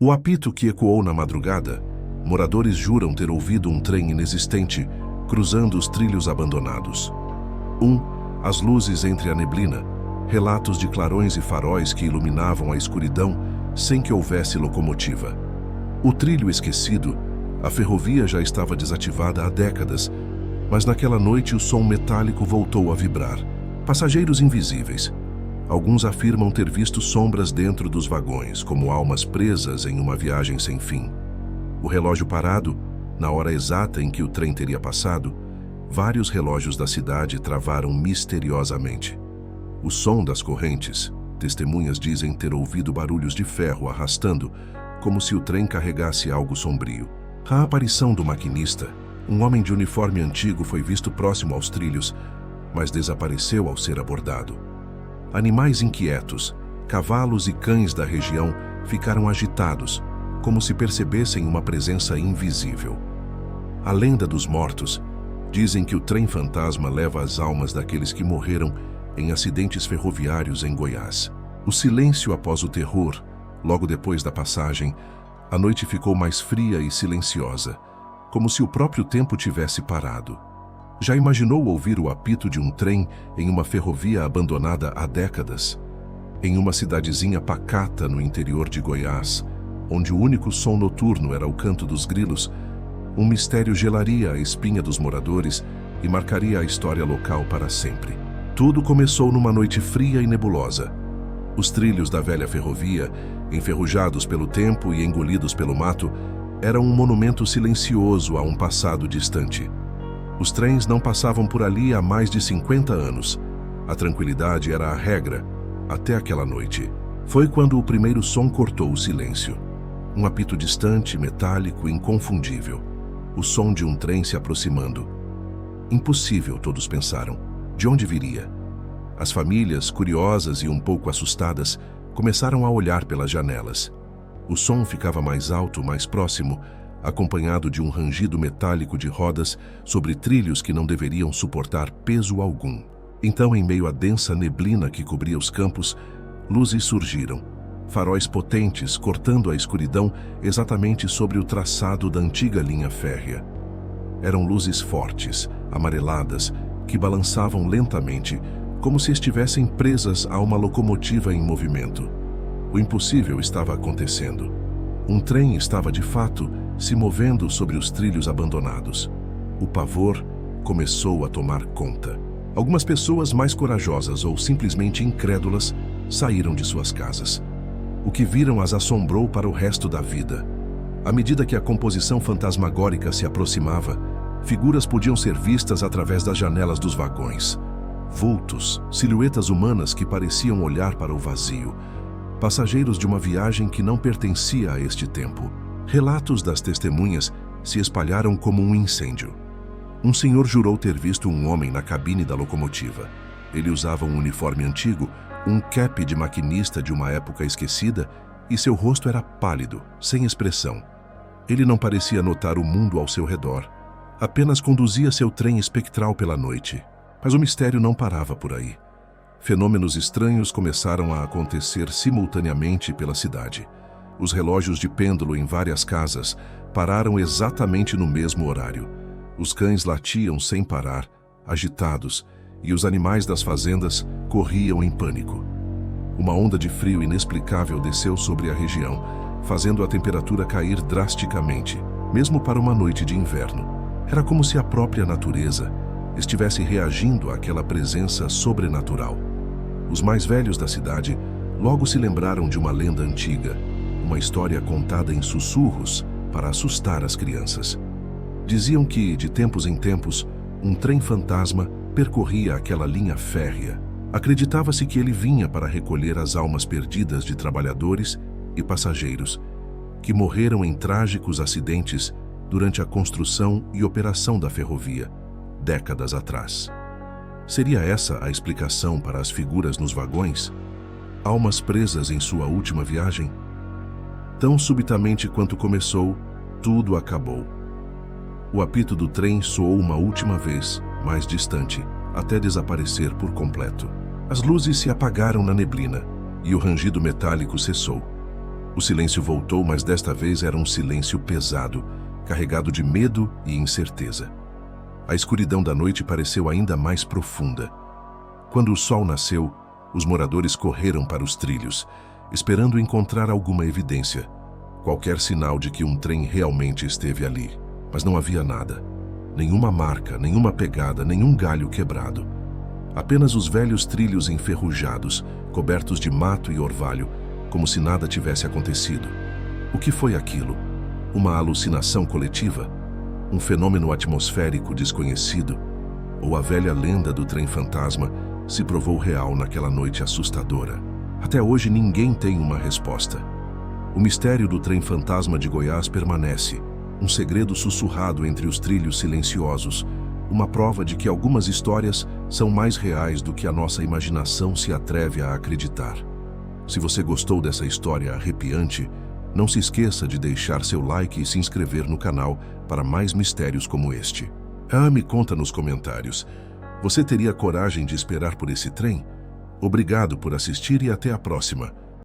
O apito que ecoou na madrugada, moradores juram ter ouvido um trem inexistente cruzando os trilhos abandonados. As luzes entre a neblina, relatos de clarões e faróis que iluminavam a escuridão sem que houvesse locomotiva. O trilho esquecido, a ferrovia já estava desativada há décadas, mas naquela noite o som metálico voltou a vibrar. Passageiros invisíveis. Alguns afirmam ter visto sombras dentro dos vagões, como almas presas em uma viagem sem fim. O relógio parado, na hora exata em que o trem teria passado, vários relógios da cidade travaram misteriosamente. O som das correntes, testemunhas dizem ter ouvido barulhos de ferro arrastando, como se o trem carregasse algo sombrio. A aparição do maquinista, um homem de uniforme antigo, foi visto próximo aos trilhos, mas desapareceu ao ser abordado. Animais inquietos, cavalos e cães da região ficaram agitados, como se percebessem uma presença invisível. A lenda dos mortos dizem que o trem fantasma leva as almas daqueles que morreram em acidentes ferroviários em Goiás. O silêncio após o terror, logo depois da passagem, a noite ficou mais fria e silenciosa, como se o próprio tempo tivesse parado. Já imaginou ouvir o apito de um trem em uma ferrovia abandonada há décadas? Em uma cidadezinha pacata no interior de Goiás, onde o único som noturno era o canto dos grilos, um mistério gelaria a espinha dos moradores e marcaria a história local para sempre. Tudo começou numa noite fria e nebulosa. Os trilhos da velha ferrovia, enferrujados pelo tempo e engolidos pelo mato, eram um monumento silencioso a um passado distante. Os trens não passavam por ali há mais de 50 anos. A tranquilidade era a regra, até aquela noite. Foi quando o primeiro som cortou o silêncio. Um apito distante, metálico, inconfundível. O som de um trem se aproximando. Impossível, todos pensaram. De onde viria? As famílias, curiosas e um pouco assustadas, começaram a olhar pelas janelas. O som ficava mais alto, mais próximo, acompanhado de um rangido metálico de rodas sobre trilhos que não deveriam suportar peso algum. Então, em meio à densa neblina que cobria os campos, luzes surgiram. Faróis potentes cortando a escuridão exatamente sobre o traçado da antiga linha férrea. Eram luzes fortes, amareladas, que balançavam lentamente, como se estivessem presas a uma locomotiva em movimento. O impossível estava acontecendo. Um trem estava, de fato, se movendo sobre os trilhos abandonados. O pavor começou a tomar conta. Algumas pessoas mais corajosas ou simplesmente incrédulas saíram de suas casas. O que viram as assombrou para o resto da vida. À medida que a composição fantasmagórica se aproximava, figuras podiam ser vistas através das janelas dos vagões. Vultos, silhuetas humanas que pareciam olhar para o vazio. Passageiros de uma viagem que não pertencia a este tempo. Relatos das testemunhas se espalharam como um incêndio. Um senhor jurou ter visto um homem na cabine da locomotiva. Ele usava um uniforme antigo, um cap de maquinista de uma época esquecida, e seu rosto era pálido, sem expressão. Ele não parecia notar o mundo ao seu redor. Apenas conduzia seu trem espectral pela noite. Mas o mistério não parava por aí. Fenômenos estranhos começaram a acontecer simultaneamente pela cidade. Os relógios de pêndulo em várias casas pararam exatamente no mesmo horário. Os cães latiam sem parar, agitados, e os animais das fazendas corriam em pânico. Uma onda de frio inexplicável desceu sobre a região, fazendo a temperatura cair drasticamente, mesmo para uma noite de inverno. Era como se a própria natureza estivesse reagindo àquela presença sobrenatural. Os mais velhos da cidade logo se lembraram de uma lenda antiga, uma história contada em sussurros para assustar as crianças. Diziam que, de tempos em tempos, um trem fantasma percorria aquela linha férrea. Acreditava-se que ele vinha para recolher as almas perdidas de trabalhadores e passageiros que morreram em trágicos acidentes durante a construção e operação da ferrovia, décadas atrás. Seria essa a explicação para as figuras nos vagões? Almas presas em sua última viagem? Tão subitamente quanto começou, tudo acabou. O apito do trem soou uma última vez, mais distante, até desaparecer por completo. As luzes se apagaram na neblina e o rangido metálico cessou. O silêncio voltou, mas desta vez era um silêncio pesado, carregado de medo e incerteza. A escuridão da noite pareceu ainda mais profunda. Quando o sol nasceu, os moradores correram para os trilhos, esperando encontrar alguma evidência, qualquer sinal de que um trem realmente esteve ali. Mas não havia nada. Nenhuma marca, nenhuma pegada, nenhum galho quebrado. Apenas os velhos trilhos enferrujados, cobertos de mato e orvalho, como se nada tivesse acontecido. O que foi aquilo? Uma alucinação coletiva? Um fenômeno atmosférico desconhecido? Ou a velha lenda do trem fantasma se provou real naquela noite assustadora? Até hoje ninguém tem uma resposta. O mistério do trem fantasma de Goiás permanece, um segredo sussurrado entre os trilhos silenciosos, uma prova de que algumas histórias são mais reais do que a nossa imaginação se atreve a acreditar. Se você gostou dessa história arrepiante, não se esqueça de deixar seu like e se inscrever no canal para mais mistérios como este. Me conta nos comentários. Você teria coragem de esperar por esse trem? Obrigado por assistir e até a próxima.